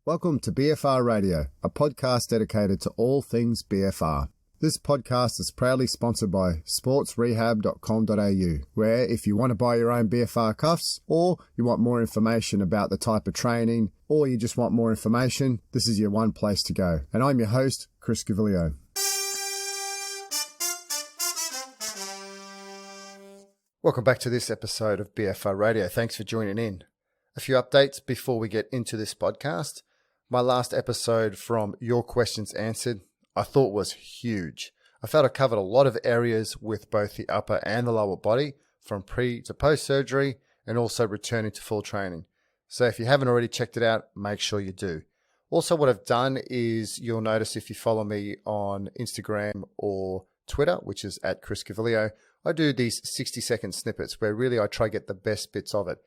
Welcome to BFR Radio, a podcast dedicated to all things BFR. This podcast is proudly sponsored by sportsrehab.com.au, where if you want to buy your own BFR cuffs, or you want more information about the type of training, or you just want more information, this is your one place to go. And I'm your host, Chris Gavilio. Welcome back to this episode of BFR Radio. Thanks for joining in. A few updates before we get into this podcast. My last episode from Your Questions Answered, I thought was huge. I felt I covered a lot of areas with both the upper and the lower body, from pre to post-surgery, and also returning to full training. So if you haven't already checked it out, make sure you do. Also, what I've done is, you'll notice if you follow me on Instagram or Twitter, which is at Chris Gavilio, I do these 60-second snippets where really I try to get the best bits of it.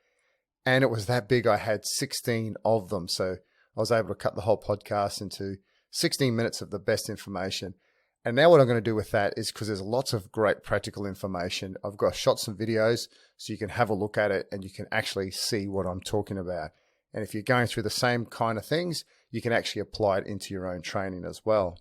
And it was that big, I had 16 of them. So I was able to cut the whole podcast into 16 minutes of the best information. And now what I'm going to do with that is, because there's lots of great practical information, I've got shot some videos so you can have a look at it and you can actually see what I'm talking about. And if you're going through the same kind of things, you can actually apply it into your own training as well.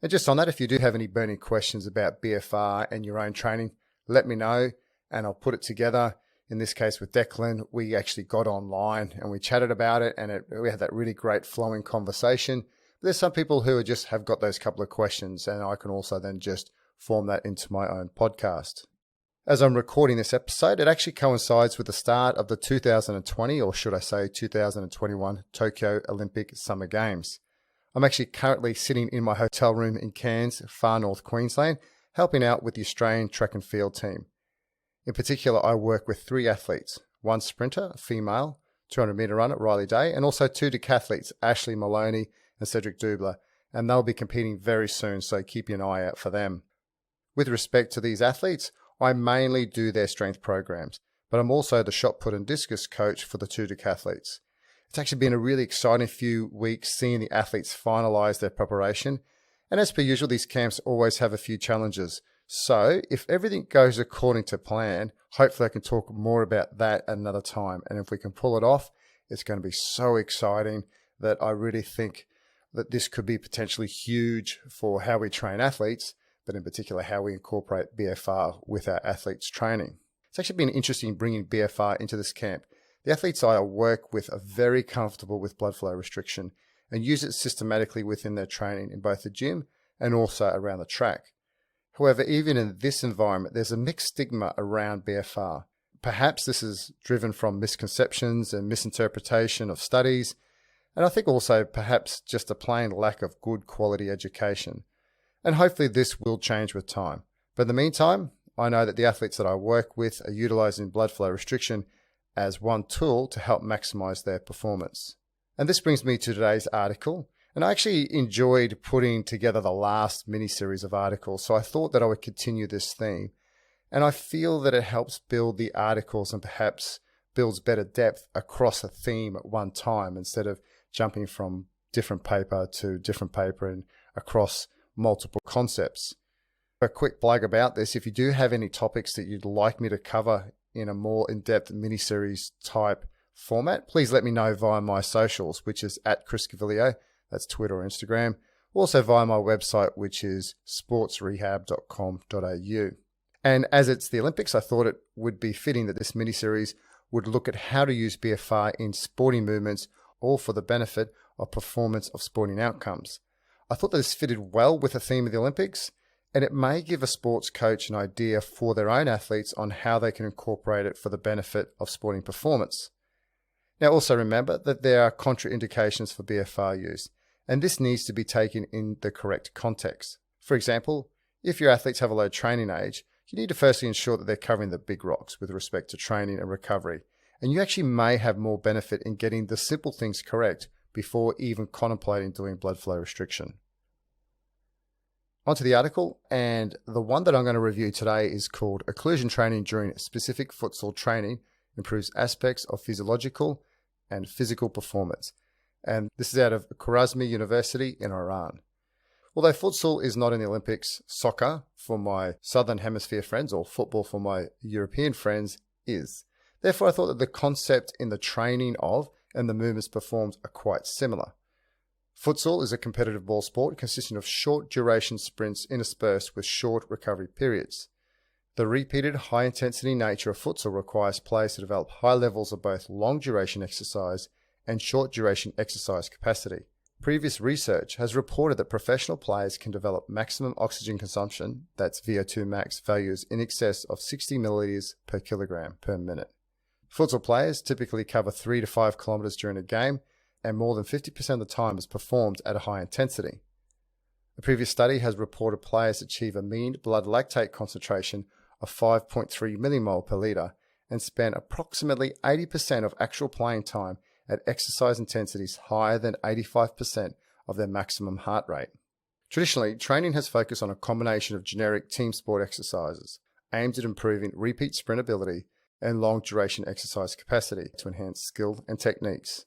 And just on that, if you do have any burning questions about BFR and your own training, let me know and I'll put it together. In this case with Declan, we actually got online and we chatted about it, and we had that really great flowing conversation. But there's some people who just have got those couple of questions, and I can also then just form that into my own podcast. As I'm recording this episode, it actually coincides with the start of the 2020, or should I say 2021, Tokyo Olympic Summer Games. I'm actually currently sitting in my hotel room in Cairns, far north Queensland, helping out with the Australian track and field team. In particular, I work with 3 athletes, 1 sprinter, a female, 200 metre runner, Riley Day, and also 2 decathletes, Ashley Moloney and Cedric Dubler, and they'll be competing very soon, so keep an eye out for them. With respect to these athletes, I mainly do their strength programs, but I'm also the shot put and discus coach for the 2 decathletes. It's actually been a really exciting few weeks seeing the athletes finalize their preparation, and as per usual, these camps always have a few challenges. So if everything goes according to plan, hopefully I can talk more about that at another time. And if we can pull it off, it's going to be so exciting that I really think that this could be potentially huge for how we train athletes, but in particular how we incorporate BFR with our athletes' training. It's actually been interesting bringing BFR into this camp. The athletes I work with are very comfortable with blood flow restriction and use it systematically within their training in both the gym and also around the track. However, even in this environment, there's a mixed stigma around BFR. Perhaps this is driven from misconceptions and misinterpretation of studies, and I think also perhaps just a plain lack of good quality education. And hopefully this will change with time. But in the meantime, I know that the athletes that I work with are utilizing blood flow restriction as one tool to help maximize their performance. And this brings me to today's article. And I actually enjoyed putting together the last mini-series of articles, so I thought that I would continue this theme. And I feel that it helps build the articles and perhaps builds better depth across a theme at one time, instead of jumping from different paper to different paper and across multiple concepts. A quick plug about this: if you do have any topics that you'd like me to cover in a more in-depth mini-series type format, please let me know via my socials, which is at Chris Gavilio. That's Twitter or Instagram. Also via my website, which is sportsrehab.com.au. And as it's the Olympics, I thought it would be fitting that this mini-series would look at how to use BFR in sporting movements, all for the benefit of performance of sporting outcomes. I thought that this fitted well with the theme of the Olympics, and it may give a sports coach an idea for their own athletes on how they can incorporate it for the benefit of sporting performance. Now, also remember that there are contraindications for BFR use, and this needs to be taken in the correct context. For example, if your athletes have a low training age, you need to firstly ensure that they're covering the big rocks with respect to training and recovery, and you actually may have more benefit in getting the simple things correct before even contemplating doing blood flow restriction. Onto the article, and the one that I'm going to review today is called Occlusion Training During Specific Futsal Training Improves Aspects of Physiological and Physical Performance. And this is out of Khwarizmi University in Iran. Although futsal is not in the Olympics, soccer for my Southern Hemisphere friends, or football for my European friends, is. Therefore, I thought that the concept in the training of and the movements performed are quite similar. Futsal is a competitive ball sport consisting of short duration sprints interspersed with short recovery periods. The repeated high-intensity nature of futsal requires players to develop high levels of both long-duration exercise and short-duration exercise capacity. Previous research has reported that professional players can develop maximum oxygen consumption, that's VO2 max, values in excess of 60 milliliters per kilogram per minute. Futsal players typically cover 3 to 5 kilometers during a game, and more than 50% of the time is performed at a high intensity. A previous study has reported players achieve a mean blood lactate concentration of 5.3 millimole per litre and spend approximately 80% of actual playing time at exercise intensities higher than 85% of their maximum heart rate. Traditionally, training has focused on a combination of generic team sport exercises aimed at improving repeat sprint ability and long-duration exercise capacity to enhance skill and techniques.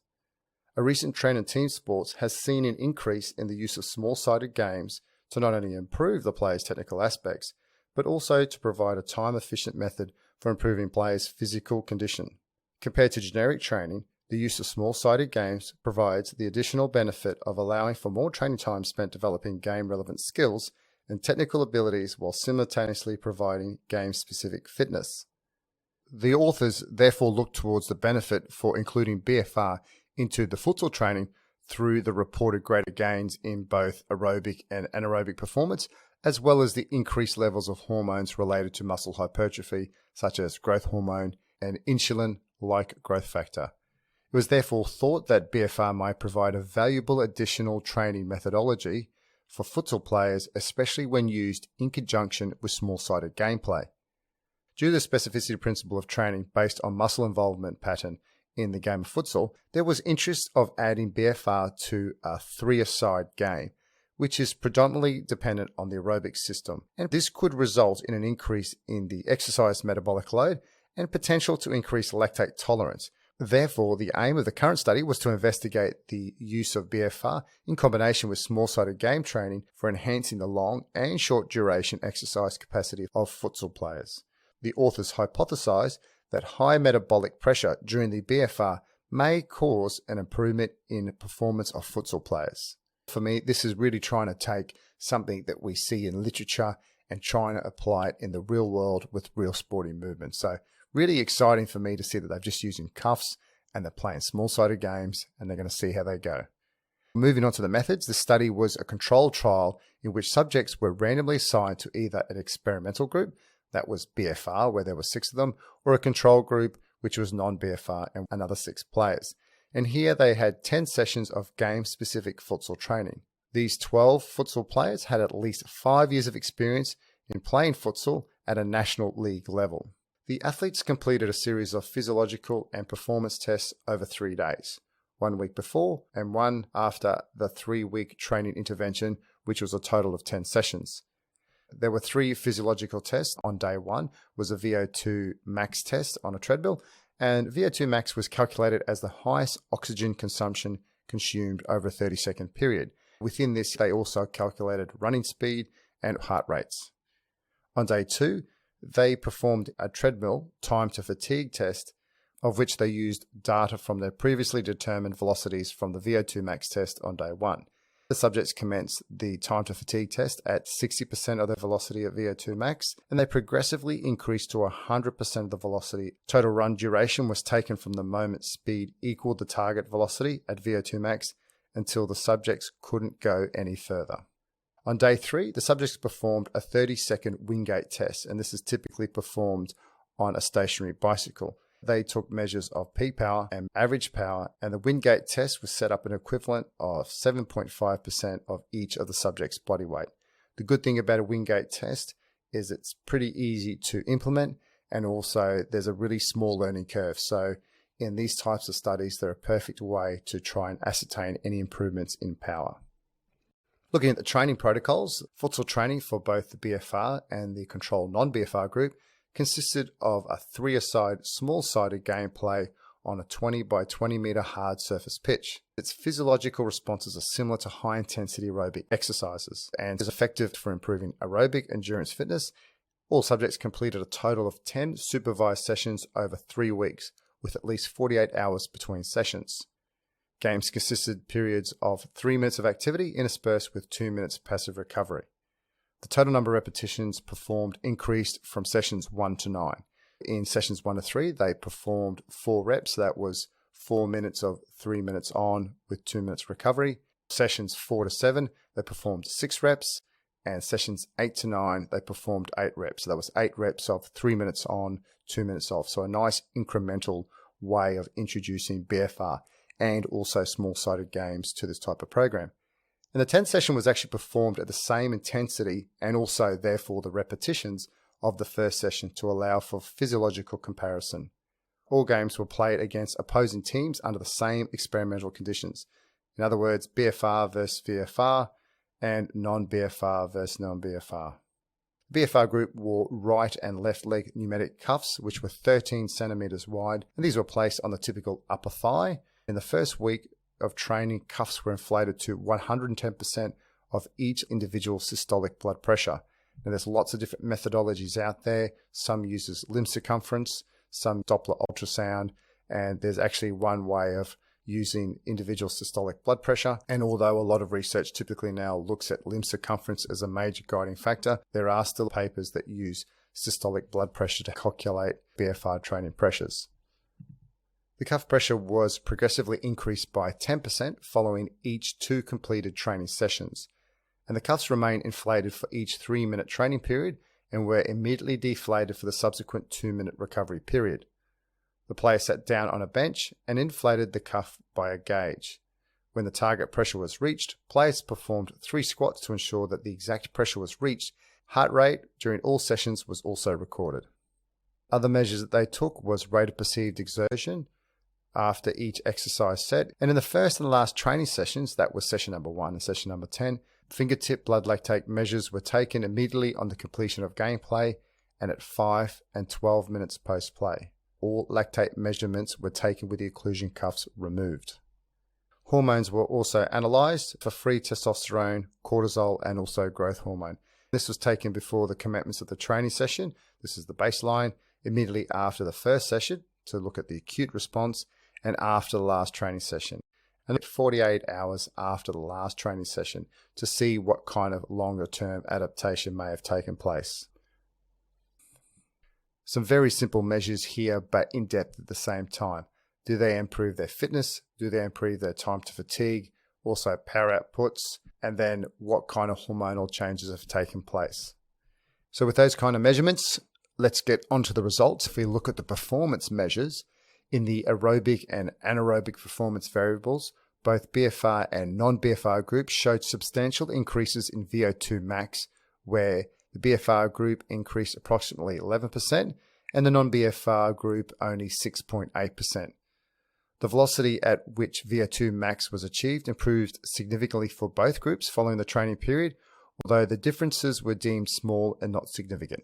A recent trend in team sports has seen an increase in the use of small-sided games to not only improve the player's technical aspects, but also to provide a time-efficient method for improving players' physical condition. Compared to generic training, the use of small-sided games provides the additional benefit of allowing for more training time spent developing game-relevant skills and technical abilities while simultaneously providing game-specific fitness. The authors therefore look towards the benefit for including BFR into the futsal training through the reported greater gains in both aerobic and anaerobic performance, as well as the increased levels of hormones related to muscle hypertrophy, such as growth hormone and insulin-like growth factor. It was therefore thought that BFR might provide a valuable additional training methodology for futsal players, especially when used in conjunction with small-sided gameplay. Due to the specificity principle of training based on muscle involvement pattern in the game of futsal, there was interest of adding BFR to a three-a-side game, which is predominantly dependent on the aerobic system, and this could result in an increase in the exercise metabolic load and potential to increase lactate tolerance. Therefore, the aim of the current study was to investigate the use of BFR in combination with small-sided game training for enhancing the long and short duration exercise capacity of futsal players. The authors hypothesized that high metabolic pressure during the BFR may cause an improvement in performance of futsal players. For me, this is really trying to take something that we see in literature and trying to apply it in the real world with real sporting movements. So really exciting for me to see that they've just using cuffs and they're playing small-sided games and they're going to see how they go. Moving on to the methods, the study was a controlled trial in which subjects were randomly assigned to either an experimental group, that was BFR, where there were 6 of them, or a control group, which was non-BFR and another 6 players. And here they had 10 sessions of game-specific futsal training. These 12 futsal players had at least 5 years of experience in playing futsal at a national league level. The athletes completed a series of physiological and performance tests over 3 days, 1 week before and 1 after the 3-week training intervention, which was a total of 10 sessions. There were 3 physiological tests. On day 1 was a VO2 max test on a treadmill, and VO2 max was calculated as the highest oxygen consumption consumed over a 30-second period. Within this, they also calculated running speed and heart rates. On day 2, they performed a treadmill time to fatigue test, of which they used data from their previously determined velocities from the VO2 max test on day 1. The subjects commenced the time to fatigue test at 60% of their velocity at VO2 max, and they progressively increased to 100% of the velocity. Total run duration was taken from the moment speed equaled the target velocity at VO2 max until the subjects couldn't go any further. On day 3, the subjects performed a 30-second Wingate test, and this is typically performed on a stationary bicycle. They took measures of peak power and average power, and the Wingate test was set up an equivalent of 7.5% of each of the subject's body weight. The good thing about a Wingate test is it's pretty easy to implement, and also there's a really small learning curve. So in these types of studies, they're a perfect way to try and ascertain any improvements in power. Looking at the training protocols, futsal training for both the BFR and the control non-BFR group consisted of a 3-a-side small-sided gameplay on a 20 by 20 meter hard surface pitch. Its physiological responses are similar to high-intensity aerobic exercises and is effective for improving aerobic endurance fitness. All subjects completed a total of 10 supervised sessions over 3 weeks, with at least 48 hours between sessions. Games consisted periods of 3 minutes of activity interspersed with 2 minutes of passive recovery. The total number of repetitions performed increased from sessions 1 to 9. In sessions 1 to 3, they performed 4 reps. That was 4 minutes of 3 minutes on with 2 minutes recovery. Sessions 4 to 7, they performed 6 reps. And sessions 8 to 9, they performed 8 reps. So that was 8 reps of 3 minutes on, 2 minutes off. So a nice incremental way of introducing BFR and also small-sided games to this type of program. And the 10th session was actually performed at the same intensity and also therefore the repetitions of the first session to allow for physiological comparison. All games were played against opposing teams under the same experimental conditions. In other words, BFR versus VFR and non-BFR versus non-BFR. The BFR group wore right and left leg pneumatic cuffs, which were 13 centimeters wide, and these were placed on the typical upper thigh. In the first week of training, cuffs were inflated to 110% of each individual systolic blood pressure. Now, there's lots of different methodologies out there. Some uses limb circumference, some Doppler ultrasound, and there's actually one way of using individual systolic blood pressure. And although a lot of research typically now looks at limb circumference as a major guiding factor, there are still papers that use systolic blood pressure to calculate BFR training pressures. The cuff pressure was progressively increased by 10% following each 2 completed training sessions, and the cuffs remained inflated for each 3-minute training period and were immediately deflated for the subsequent 2-minute recovery period. The player sat down on a bench and inflated the cuff by a gauge. When the target pressure was reached, players performed 3 squats to ensure that the exact pressure was reached. Heart rate during all sessions was also recorded. Other measures that they took was rate of perceived exertion after each exercise set. And in the first and last training sessions, that was session number 1 and session number 10, fingertip blood lactate measures were taken immediately on the completion of gameplay and at 5 and 12 minutes post-play. All lactate measurements were taken with the occlusion cuffs removed. Hormones were also analysed for free testosterone, cortisol, and also growth hormone. This was taken before the commencement of the training session. This is the baseline. Immediately after the first session to look at the acute response, and after the last training session, and 48 hours after the last training session to see what kind of longer term adaptation may have taken place. Some very simple measures here, but in depth at the same time. Do they improve their fitness? Do they improve their time to fatigue? Also power outputs, and then what kind of hormonal changes have taken place. So with those kind of measurements, let's get onto the results. If we look at the performance measures, in the aerobic and anaerobic performance variables, both BFR and non-BFR groups showed substantial increases in VO2 max, where the BFR group increased approximately 11% and the non-BFR group only 6.8%. The velocity at which VO2 max was achieved improved significantly for both groups following the training period, although the differences were deemed small and not significant.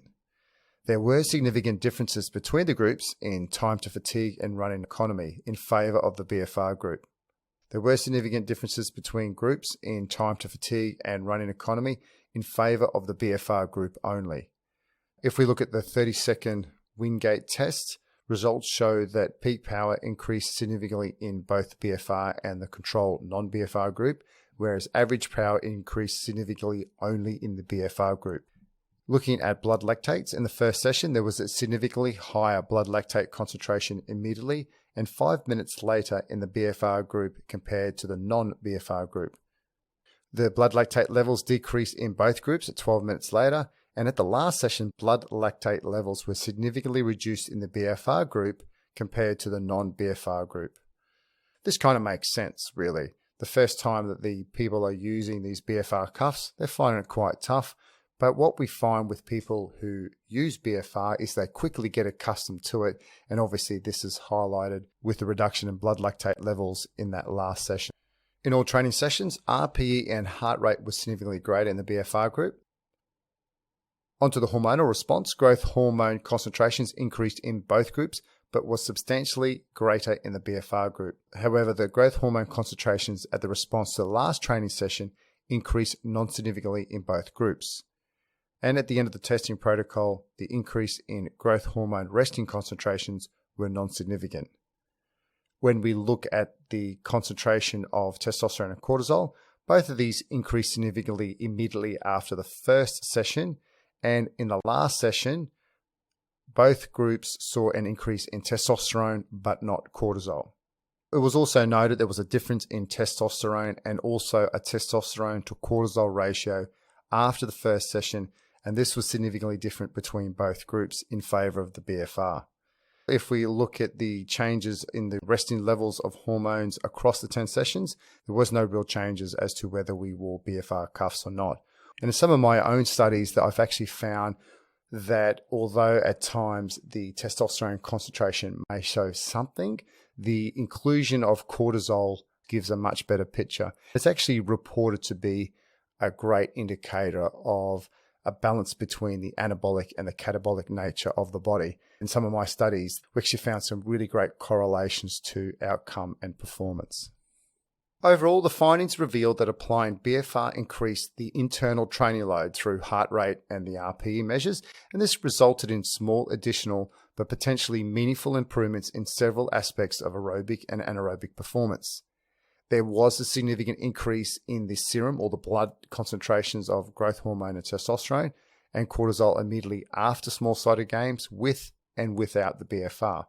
There were significant differences between the groups in time to fatigue and running economy in favour of the BFR group. There were significant differences between groups in time to fatigue and running economy in favour of the BFR group only. If we look at the 30-second Wingate test, results show that peak power increased significantly in both the BFR and the control non-BFR group, whereas average power increased significantly only in the BFR group. Looking at blood lactates, in the first session, there was a significantly higher blood lactate concentration immediately and 5 minutes later in the BFR group compared to the non-BFR group. The blood lactate levels decreased in both groups at 12 minutes later, and at the last session, blood lactate levels were significantly reduced in the BFR group compared to the non-BFR group. This kind of makes sense, really. The first time that the people are using these BFR cuffs, they're finding it quite tough. But what we find with people who use BFR is they quickly get accustomed to it. And obviously this is highlighted with the reduction in blood lactate levels in that last session. In all training sessions, RPE and heart rate was significantly greater in the BFR group. Onto the hormonal response, growth hormone concentrations increased in both groups, but was substantially greater in the BFR group. However, the growth hormone concentrations at the response to the last training session increased non-significantly in both groups. And at the end of the testing protocol, the increase in growth hormone resting concentrations were non-significant. when we look at the concentration of testosterone and cortisol, both of these increased significantly immediately after the first session. And in the last session, both groups saw an increase in testosterone, but not cortisol. It was also noted there was a difference in testosterone and also a testosterone to cortisol ratio after the first session, and this was significantly different between both groups in favor of the BFR. If we look at the changes in the resting levels of hormones across the 10 sessions, there was no real changes as to whether we wore BFR cuffs or not. And in some of my own studies that I've actually found that although at times the testosterone concentration may show something, the inclusion of cortisol gives a much better picture. It's actually reported to be a great indicator of a balance between the anabolic and the catabolic nature of the body. In some of my studies, we actually found some really great correlations to outcome and performance. Overall, the findings revealed that applying BFR increased the internal training load through heart rate and the RPE measures, and this resulted in small additional but potentially meaningful improvements in several aspects of aerobic and anaerobic performance. There was a significant increase in the serum or the blood concentrations of growth hormone and testosterone and cortisol immediately after small-sided games with and without the BFR.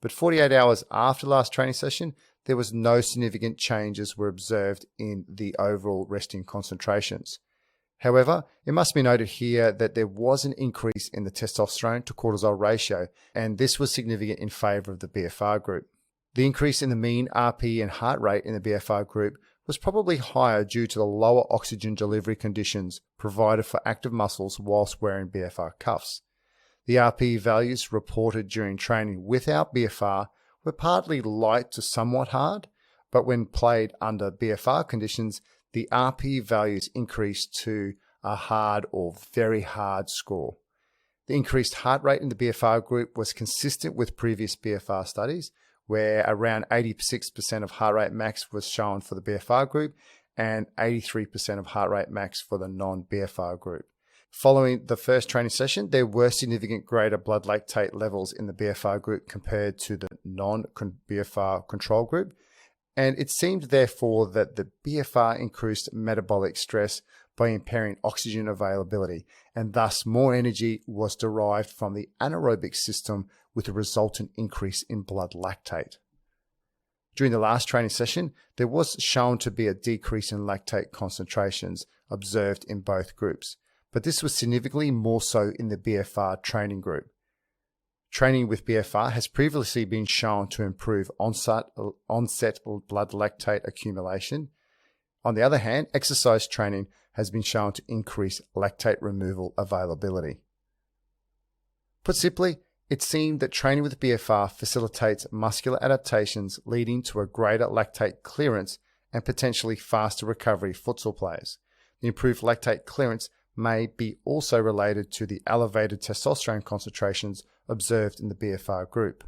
But 48 hours after the last training session, there was no significant changes were observed in the overall resting concentrations. However, it must be noted here that there was an increase in the testosterone to cortisol ratio, and this was significant in favor of the BFR group. The increase in the mean RPE and heart rate in the BFR group was probably higher due to the lower oxygen delivery conditions provided for active muscles whilst wearing BFR cuffs. The RPE values reported during training without BFR were partly light to somewhat hard, but when played under BFR conditions, the RPE values increased to a hard or very hard score. The increased heart rate in the BFR group was consistent with previous BFR studies, where around 86% of heart rate max was shown for the BFR group and 83% of heart rate max for the non-BFR group. Following the first training session, there were significant greater blood lactate levels in the BFR group compared to the non-BFR control group, and it seemed therefore that the BFR increased metabolic stress by impairing oxygen availability, and thus more energy was derived from the anaerobic system with a resultant increase in blood lactate. During the last training session, there was shown to be a decrease in lactate concentrations observed in both groups, but this was significantly more so in the BFR training group. Training with BFR has previously been shown to improve onset blood lactate accumulation. On the other hand, exercise training has been shown to increase lactate removal availability. Put simply, it seemed that training with BFR facilitates muscular adaptations leading to a greater lactate clearance and potentially faster recovery for futsal players. The improved lactate clearance may be also related to the elevated testosterone concentrations observed in the BFR group.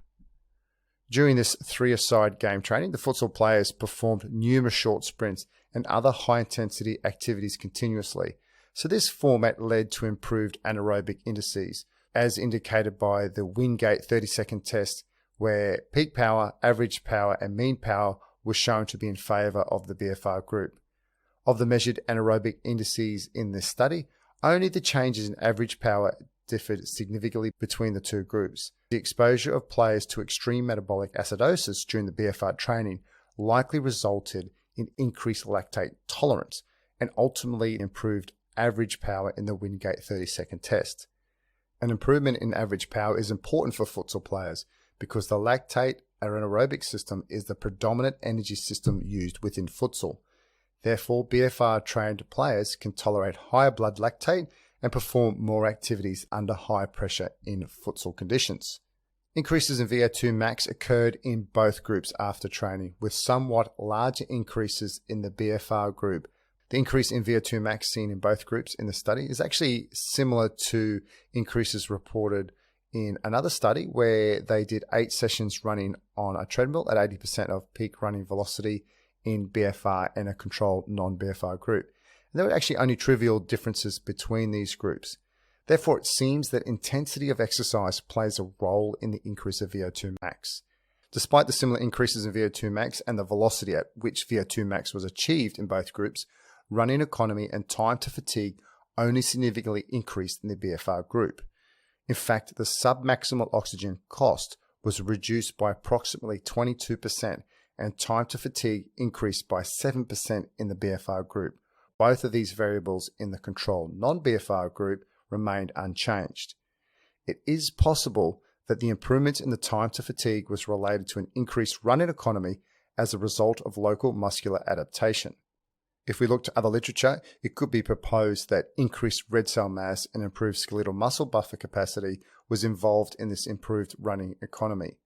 During this three-a-side game training, the futsal players performed numerous short sprints and other high-intensity activities continuously. So this format led to improved anaerobic indices, as indicated by the Wingate 30-second test, where peak power, average power, and mean power were shown to be in favor of the BFR group. Of the measured anaerobic indices in this study, only the changes in average power differed significantly between the two groups. The exposure of players to extreme metabolic acidosis during the BFR training likely resulted in increased lactate tolerance and ultimately improved average power in the Wingate 30-second test. An improvement in average power is important for futsal players because the lactate anaerobic system is the predominant energy system used within futsal. Therefore, BFR trained players can tolerate higher blood lactate and perform more activities under high pressure in futsal conditions. Increases in VO2 max occurred in both groups after training, with somewhat larger increases in the BFR group. The increase in VO2 max seen in both groups in the study is actually similar to increases reported in another study where they did 8 sessions running on a treadmill at 80% of peak running velocity in BFR and a controlled non-BFR group. And there were actually only trivial differences between these groups. Therefore, it seems that intensity of exercise plays a role in the increase of VO2 max. Despite the similar increases in VO2 max and the velocity at which VO2 max was achieved in both groups, running economy and time to fatigue only significantly increased in the BFR group. In fact, the submaximal oxygen cost was reduced by approximately 22% and time to fatigue increased by 7% in the BFR group. Both of these variables in the control non-BFR group remained unchanged. It is possible that the improvement in the time to fatigue was related to an increased running economy as a result of local muscular adaptation. If we look to other literature, it could be proposed that increased red cell mass and improved skeletal muscle buffer capacity was involved in this improved running economy.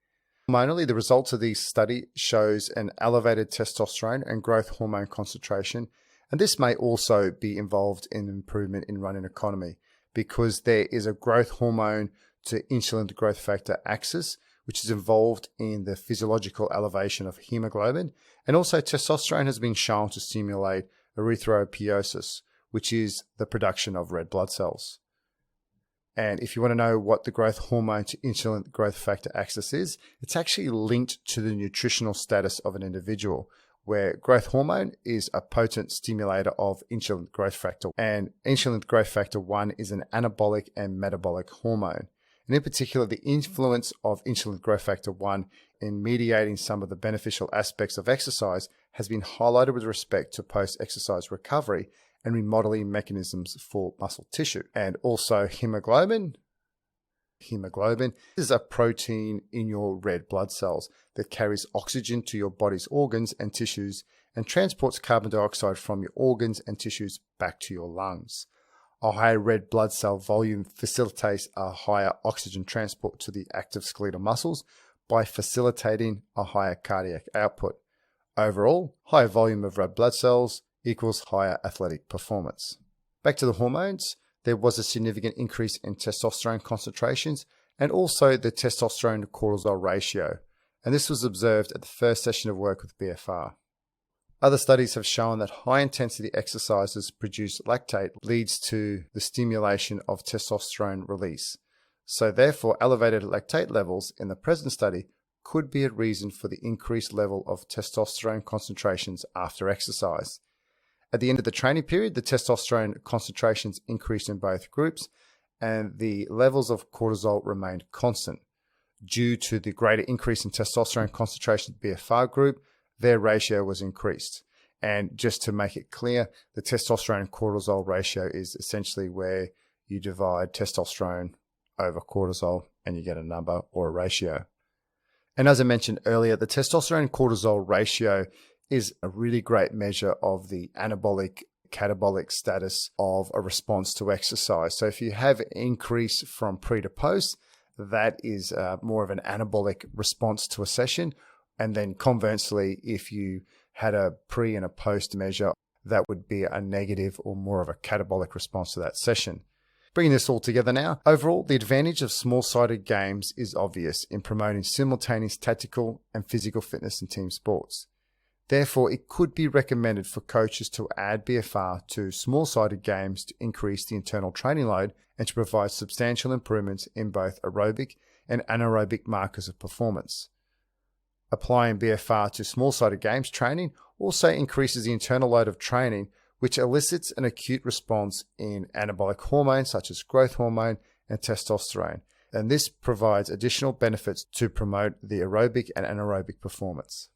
Hormonally, the results of this study shows an elevated testosterone and growth hormone concentration, and this may also be involved in improvement in running economy because there is a growth hormone to insulin to growth factor axis, which is involved in the physiological elevation of hemoglobin, and also testosterone has been shown to stimulate erythropoiesis, which is the production of red blood cells. And if you want to know what the growth hormone to insulin growth factor axis is, it's actually linked to the nutritional status of an individual, where growth hormone is a potent stimulator of insulin growth factor, and insulin growth factor 1 is an anabolic and metabolic hormone. And in particular, the influence of insulin growth factor 1 in mediating some of the beneficial aspects of exercise has been highlighted with respect to post-exercise recovery and remodeling mechanisms for muscle tissue. And also hemoglobin. Hemoglobin is a protein in your red blood cells that carries oxygen to your body's organs and tissues and transports carbon dioxide from your organs and tissues back to your lungs. A higher red blood cell volume facilitates a higher oxygen transport to the active skeletal muscles by facilitating a higher cardiac output. Overall, higher volume of red blood cells equals higher athletic performance. Back to the hormones, there was a significant increase in testosterone concentrations and also the testosterone to cortisol ratio, and this was observed at the first session of work with BFR. Other studies have shown that high-intensity exercises produce lactate leads to the stimulation of testosterone release. So therefore, elevated lactate levels in the present study could be a reason for the increased level of testosterone concentrations after exercise. At the end of the training period, the testosterone concentrations increased in both groups and the levels of cortisol remained constant. Due to the greater increase in testosterone concentration in the BFR group, their ratio was increased. And just to make it clear, the testosterone and cortisol ratio is essentially where you divide testosterone over cortisol and you get a number or a ratio. And as I mentioned earlier, the testosterone cortisol ratio is a really great measure of the anabolic catabolic status of a response to exercise. So if you have an increase from pre to post, that is more of an anabolic response to a session. And then conversely, if you had a pre and a post measure, that would be a negative or more of a catabolic response to that session. Bringing this all together now, overall, the advantage of small-sided games is obvious in promoting simultaneous tactical and physical fitness in team sports. Therefore, it could be recommended for coaches to add BFR to small-sided games to increase the internal training load and to provide substantial improvements in both aerobic and anaerobic markers of performance. Applying BFR to small-sided games training also increases the internal load of training, which elicits an acute response in anabolic hormones such as growth hormone and testosterone, and this provides additional benefits to promote the aerobic and anaerobic performance.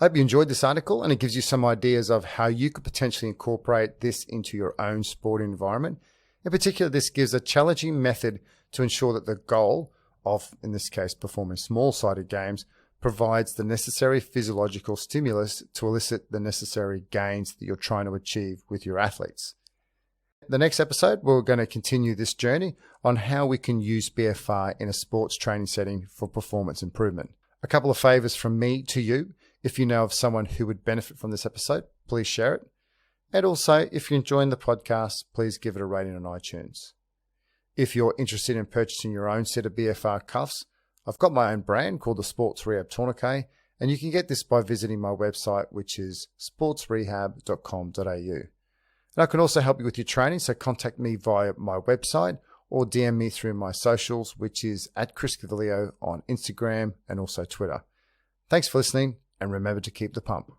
I hope you enjoyed this article and it gives you some ideas of how you could potentially incorporate this into your own sporting environment. In particular, this gives a challenging method to ensure that the goal of, in this case, performing small-sided games provides the necessary physiological stimulus to elicit the necessary gains that you're trying to achieve with your athletes. The next episode, we're going to continue this journey on how we can use BFR in a sports training setting for performance improvement. A couple of favors from me to you. If you know of someone who would benefit from this episode, please share it. And also, if you're enjoying the podcast, please give it a rating on iTunes. If you're interested in purchasing your own set of BFR cuffs, I've got my own brand called the Sports Rehab Tourniquet, and you can get this by visiting my website, which is sportsrehab.com.au. And I can also help you with your training, so contact me via my website or DM me through my socials, which is @ChrisCavilio on Instagram and also Twitter. Thanks for listening, and remember to keep the pump.